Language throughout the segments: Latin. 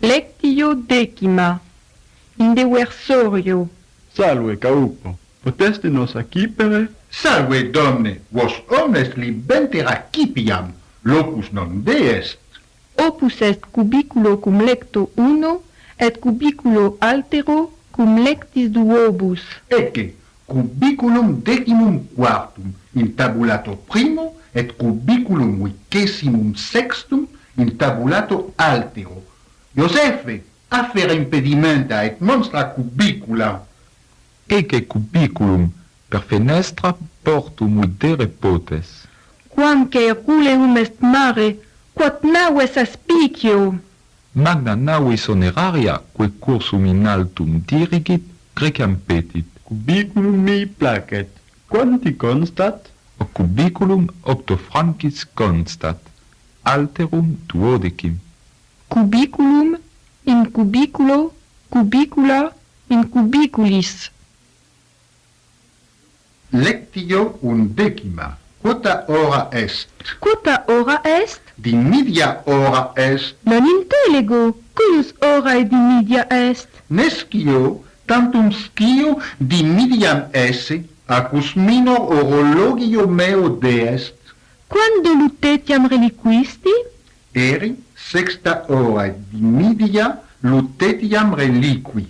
Lectio decima. Indeversorio. Salve, caupo. Poteste nos accipere? Salve, domne, vos omnes libenter accipiam, locus non deest. Opus est cubiculo cum lecto uno, et cubiculo altero cum lectis duobus. Ecce, cubiculum decimum quartum in tabulato primo, et cubiculum vicesimum sextum in tabulato altero. Josefe, affer impedimenta et monstra cubicula. Ecce cubiculum per fenestra portum videre potes. Quamque ruleum est mare, quod naves aspicio. Magna navis oneraria, que cursum in altum dirigit, Greciam petit. Cubiculum mi placet. Quanti constat? O cubiculum 8 francis constat. Alterum duodecim. Cubiculum, in cubiculo, cubicula, in cubiculis. Lectio undecima. Quota ora est? Quota ora est? Dimidia ora est? Non intellego, cuius ora dimidia est? Nescio, tantum scio dimidiam esse, acus minor orologio meo deest. Quando lutetiam reliquisti? Eri sexta ora dimidia lutetiam reliqui.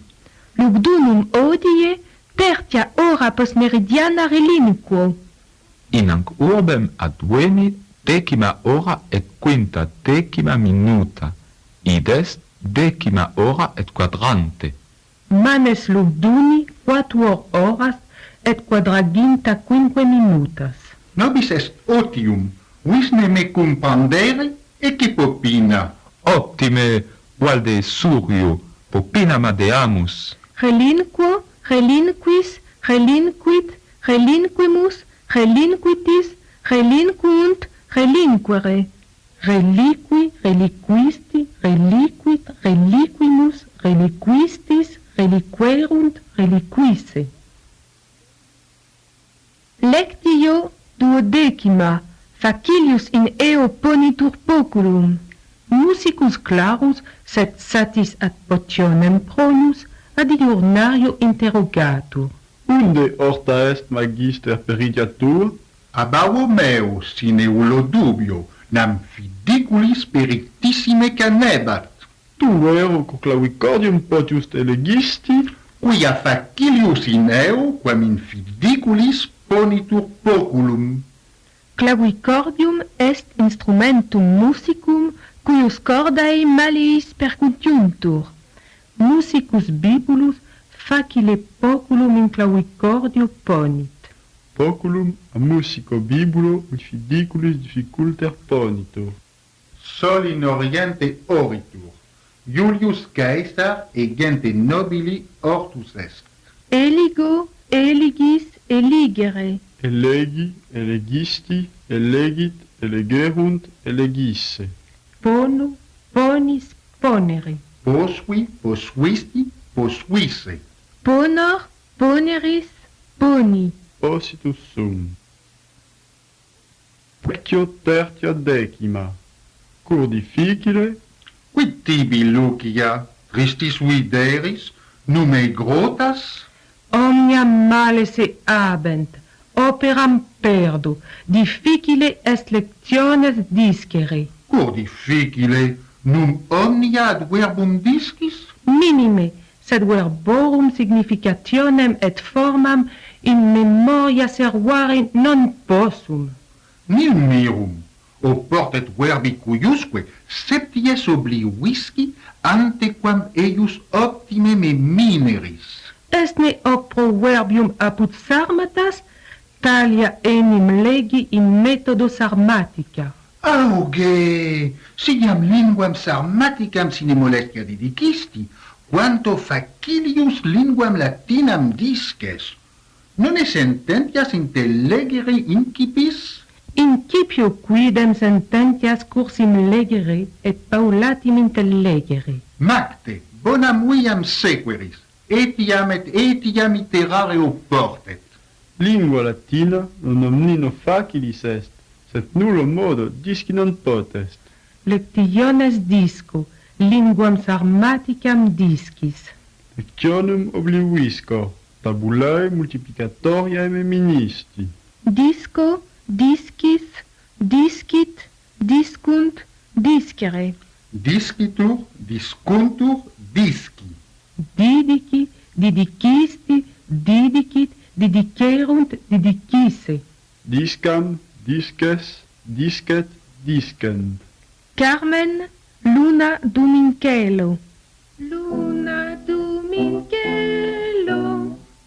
Lugdunum odie, tertia ora postmeridiana relinquo. Inanc urbem advenit decima ora et quinta decima minuta. Id est decima ora et quadrante. Manes lugduni quatuor horas et quadraginta quinque minutas. Nobis est otium, vis ne me comprendere, ecce popina. Optime, valde surio, popina madeamus. Relinquo, relinquis, relinquit, relinquimus, relinquitis, relinquunt, relinquere. Reliqui, reliquisti, reliquit, reliquimus, reliquistis, reliquerunt, reliquisse. Lectio duodecima, facilius in eo ponitur poculum. Musicus clarus, sed satis ad potionem pronus, ad diurnario interrogatur. Unde horta est magister peridiatur? Abavo meo, sine ullo dubio, nam fidiculis perictissime canebat, Tu vero clavicordium potius elegisti? quia facilius in eo, quam in fidiculis ponitur poculum. Clavicordium est instrumentum musicum cuius cordae maleis percutiuntur. Musicus bibulus facile poculum in clavicordio ponit. Poculum a musico bibulo ut fidiculis difficulter ponitur. Sol in oriente oritur. Julius Caesar e gente nobili ortus est. Eligo, eligis, eligere. Elegi, elegisti, elegit, elegerunt, elegisse. Pono, ponis, ponere. Posui, posuisti, posuisse. Ponor, poneris, poni. Ositus sum. Lectio tertia decima. Cur difficile? Quid tibi, Lucia, tristis videris, nume grotas? Omnia male se habent, operam perdo, difficile est lectiones discere. Cur difficile, num omnia ad verbum discis? Minime, sed verborum significationem et formam in memoria servare non possum. Nil mirum, oportet verbi cuiusque septies oblivisci antequam eius optime me mineris. Est ne hoc proverbium apud sarmatas, talia enim legi in metodo sarmatica. Auge, siam linguam sarmaticam sine molestia didicisti, quanto facilius linguam latinam disces. Non es sententias intellegere incipis? Incipio quidem sententias cursim legere et paulatim intellegere. Macte, bonam viam sequeris, etiam iterare oportet. Lingua latina non omnino facilis est, sed nullo modo disci non potest. Lectiones disco, linguam sarmaticam discis. Lectionum obliviscor, tabulae multiplicatoriae ministi. Disco, discis, discit, discunt, discere. Discitur, discuntur, disci. Didici, didicisti, didicit, didicerunt, didicisse. Discam, disces, discet, discent. Carmen, luna dumincelo. Luna dumincelo,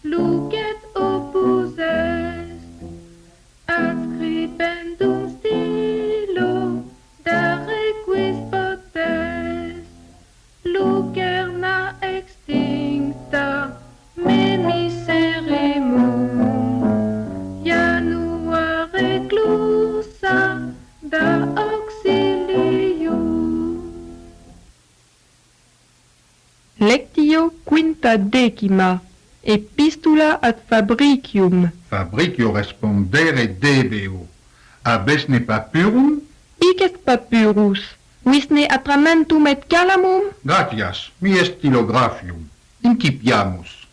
lucet opus est, adscribendum stilo, dare quis potest, lucerna extincta, me miserrimum, janua reclusa, da auxilium. Lectio quinta decima, epistula ad Fabricium. Fabricio respondere debeo. Abesne papurum? Hic est papyrus, visne atramentum et calamum? Gratias, mi est stylographium. Incipiamus.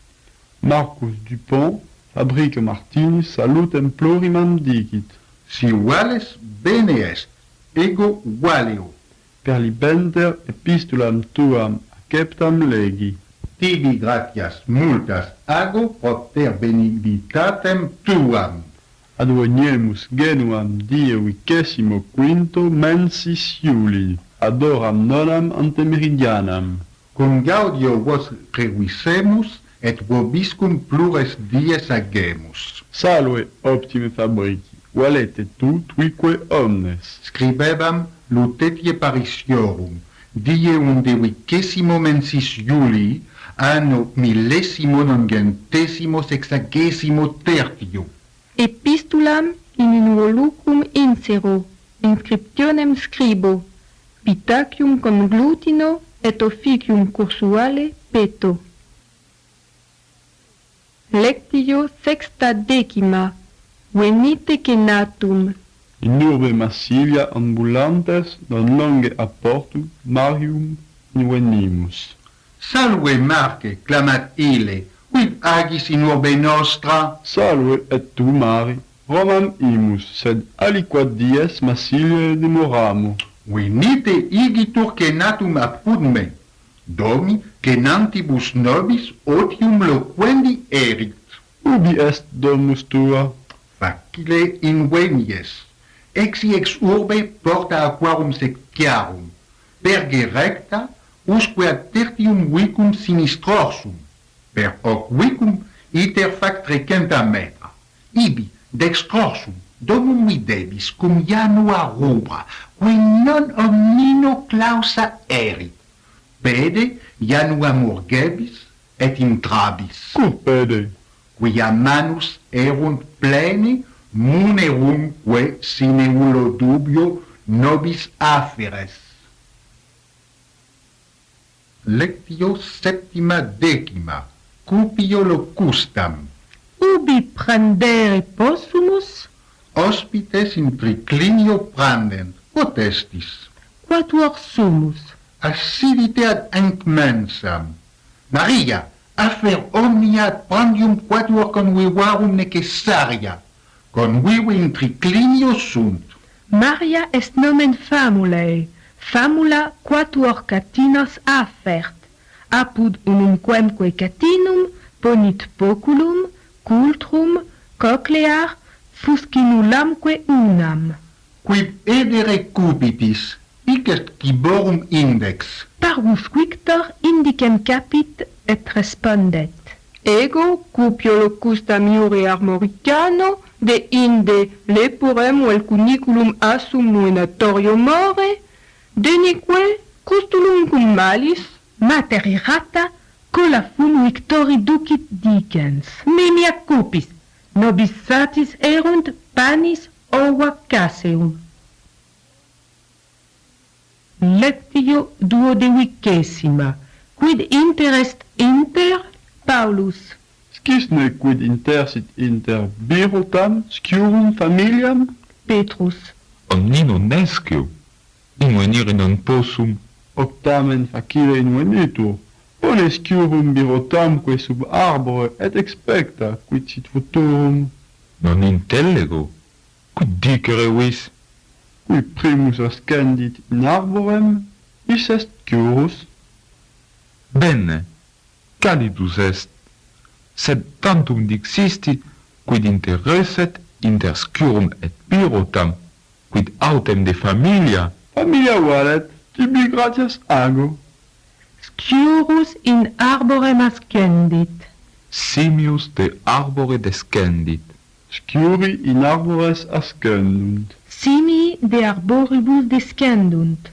Marcus Dupont, fabrica Martinis salutem plurimam dicit. Si vales, bene est. Ego valeo. Perlibenter epistulam tuam acceptam legi. Tibi gratias multas ago propter benedictatem tuam. Advognemus genuam die 25 mensis Iuli, ad horam nonam antemeridianam. Cum gaudio vos revisemus et vobiscum plures dies agemus. Salve optime fabrici, valete tu tuique omnes. Scribebam lutetie paritiorum, die unde 20 mensis Iulii, anno 1160 Epistulam in involucrum insero, inscriptionem scribo, pitacium conglutino et officium cursuale peto. Lectio sexta decima, venite cenatum. In urbe Massilia ambulantes non longe apportum Marium invenimus. Salve Marce, clamat ille, quid agis in urbe nostra? Salve et tu Mari, Romam imus, sed aliquad dies Massiliae demoramo. Venite igitur cenatum apud me, domi cenantibus nobis otium loquendi erit. Ubi est domus tua? Facile invenies, exi ex urbe porta aquarum sectiarum, perge recta, usque ad tertium vicum sinistrorsum, per hoc vicum iter fac 300 metra, ibi dextrorsum domum videbis cum janua rubra, qui non omnino clausa erit, pede janua murgebis et intrabis, Cupede. quia manus erunt plene munerumque sine ullo dubio nobis afferes. Lectio septima decima, cupio locustam, Ubi prendere possumus? hospites in triclinio prandent, potestis, Quatuor sumus? assidite ad ancmensam. Maria, affer omnia ad prandium quatuor convivarum necessaria, convivi in triclinio sunt. Maria est nomen famulae, famula quatuor catinos affert, apud unumquemque catinum ponit poculum, cultrum, cochlear, fuscinulamque unam. Quid edere cupitis, hic est ciborum index. Parvus victor indicem capit et respondet. Ego cupio locustam iure armoricano, de inde lepurem vel cuniculum assum nuenatorio more, denique custulum cum malis, mater errata, cola fum victori ducit dicens. Mimia cupis, nobis satis erunt panis ova caseum. Lectio duodecima, quid interest inter Paulus. Scisne quid intersit inter Birotam, sciurum familiam? Petrus. Omnino nescio, invenire non possum, Octamen facile inuenitur, onesciurum birotamque sub arbore et expecta, quid sit futurum, Non intellego. Quid dicere vis? qui primus ascendit in arborem, is est curus, Bene. Calidus est. Sed tantum dixisti, quid interesset inter scurum et birotam, quid autem de familia, familia valet, tibi gratias ago, Sciurus in arborem ascendit. simius de arbore descendit. scuri in arbores ascendunt, Simii de arboribus descendunt.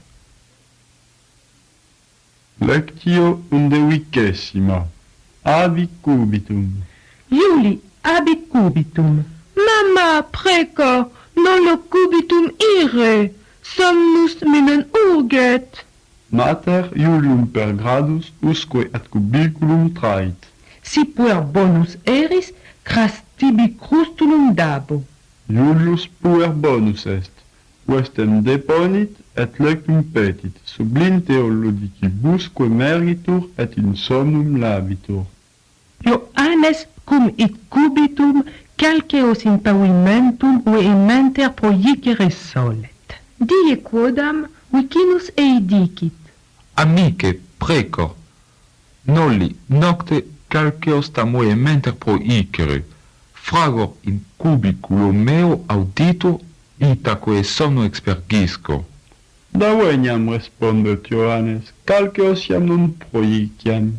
lectio unde vicesima, abi cubitum, Iuli habit cubitum. Mamma, preco, non lo cubitum ire. Somnus minen urget. mater Iulium per gradus usque ad cubiculum trait, Si puer bonus eris, cras tibi crustulum dabo. Iulius puer bonus est, vestem deponit et lectum petit, sublinte olodicibusque mergitur et in somnum labitur. Ioannes cum it cubitum calceos in pavimentum veementer proicere solet. Die quodam vicinus eidicit. Amice, precor, nolli nocte calceos tam veementer proicere, fragor in cubiculo meo auditur itaque somno expergisco. Da veniam respondet Ioannes, calceos iam non proiciam.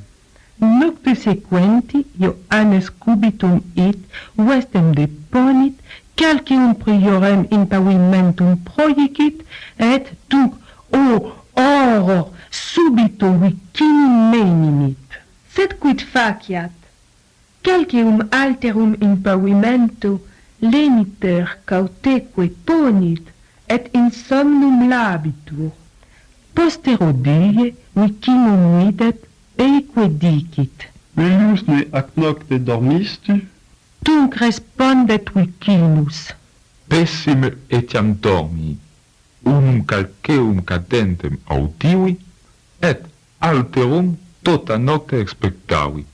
Nocte sequenti Ioannes cubitum it vestem deponit, calceum priorem in pavimentum proicit, et tunc, o horror, subito vicinum menimit. Sed quid faciat? Calceum alterum in pavimento leniter cauteque ponit, et in somnum labitur. Postero die vicinum videt, eique dicit. Velius ne ac nocte dormistu? Tunc respondet vicinus. Pessime etiam dormi, unum calceum cadentem audivi, et alterum tota nocte expectavi.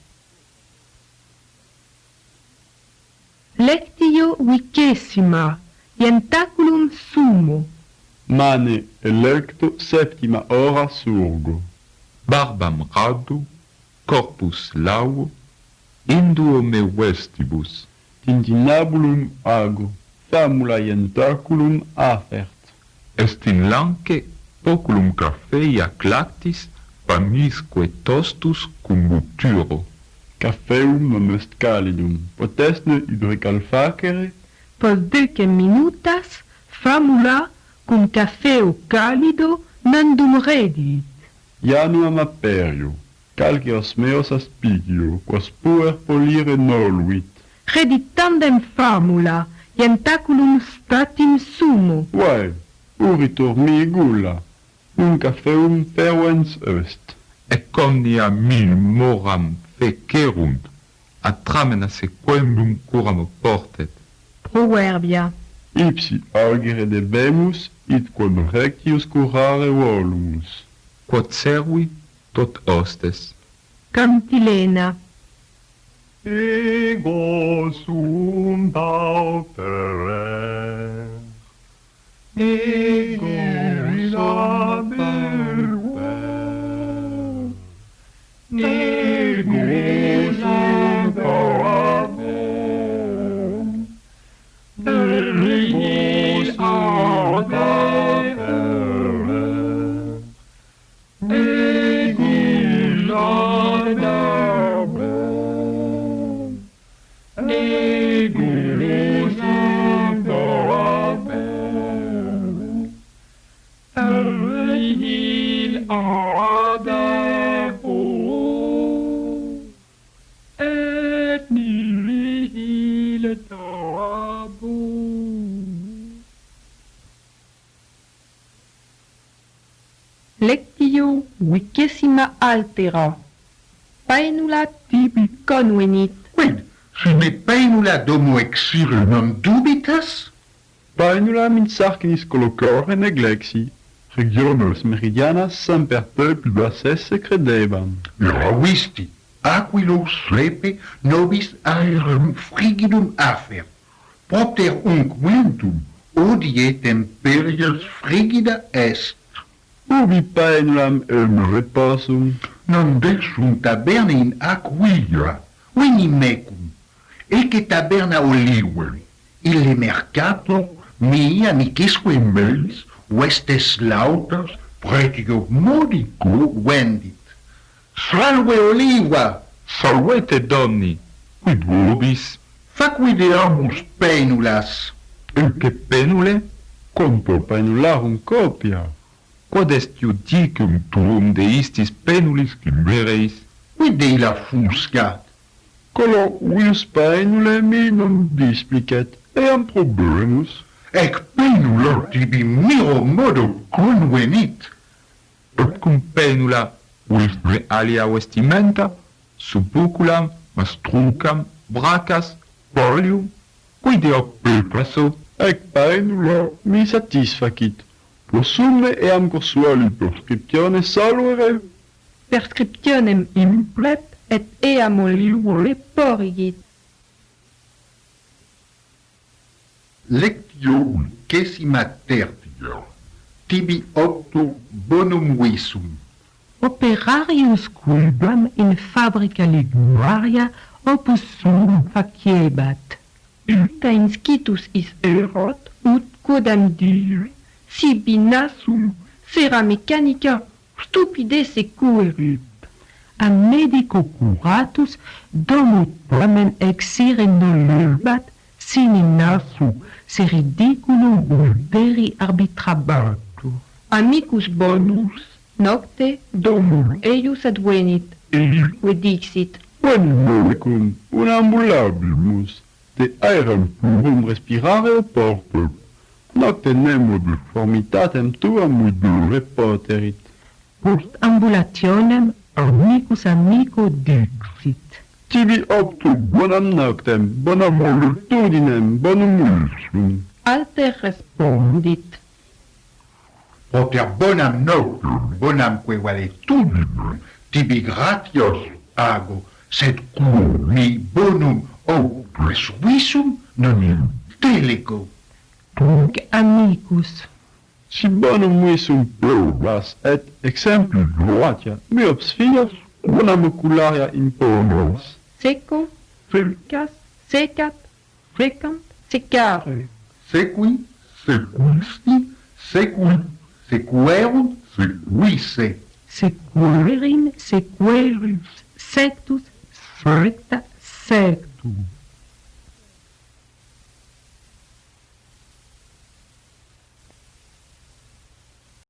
Lectio vicesima, ientaculum sumo. Mane electo septima hora surgo. Barbam radu, corpus lauo, induo me vestibus, Tintinabulum ago, famula ientaculum afert. est in lanque poculum cafeia clactis, pamisque tostus cum buturo. Caffeum non est calidum, potestne hydrical facere, Pos decem minutas, famula cum cafeo calido nandum redit. Januam aperio, calceos meos aspigio, quas puer polire noluit. Redit tandem famula, ientaculum statim sumo. Uae, uritur mi gula, un caffeum fervens est. Et omnia mil moram fecerunt, atramena sequendum curam portet. Proverbia. Ipsi augere debemus, id quod rectius curare volumus. Quod servi, tot hostes. Cantilena. Ego sum pauper, ego saber, ego sum pauper, ego Lectio vicesima altera. Paenula tibi convenit. Quid, sine paenula domo exire non dubitas? Paenulam in sarcinis collocore neglexi, Regionos meridianas semper pluvas esse credebam. Gravisti, aquilo slepe nobis aerum frigidum afer. Propter unc ventum, odie temperius frigida est. Ubi paenulam reposum, Non dexum taberna in aquila, veni mecum, ecce taberna oliveri, ille mercato, mia amicisque meis, vestes lautas, pretio modico vendit. Salve oliva, Salvete Domni, quid vobis, faquideamus penulas. ecce penule, conto paenularum copia. quod est iudicum tuum deistis penulis cimereis, Quid illa fuscat? Colo vius paenule mi non displicet, eam probemus. Ec penula tibi miro modo convenit. et cum penula usque alia vestimenta, subuculam, mastrucam, bracas, polium, quid eo pepraso, Ec paenula mi satisfacit. Prosume eam cursuali prescriptione salvere. Prescriptionem implet et eam olivore porigit. Lectio undecima tertia. Tibi octo bonum visum. Operarius quibam in fabrica liguraria opus sum faciebat. Ita inscitus is erot ut quodam dire sibi nasum sera mechanica stupide sequerit. A medico curatus domut tamen exire nolebat sine nasu se ridiculum vulteri arbitrabatur. Amicus bonus nocte domum eius advenit, et dixit, Quem unambulabimus, de aerem plurum respirare oporto. Nocte nemo deformitatem tuam mudure poterit. post ambulationem amicus amico dixit. Tibi opto bonam noctem, bonam moltitudinem, bonum ulsum. Alter respondit, Propter bonam noctum, bonamque valetudinem, tibi gratios ago, sed cum mi bonum opus visum non intelligo. tunc amicus, Si bonum visum probas et exempli gloatia, miops fias, bonam ocularia imponos. seco, fulcas, secat, frecant, secare. Sequi, sequisti, sequi, sequerunt, sequisse. Sequerin, sequerus, sectus, secta, sectum.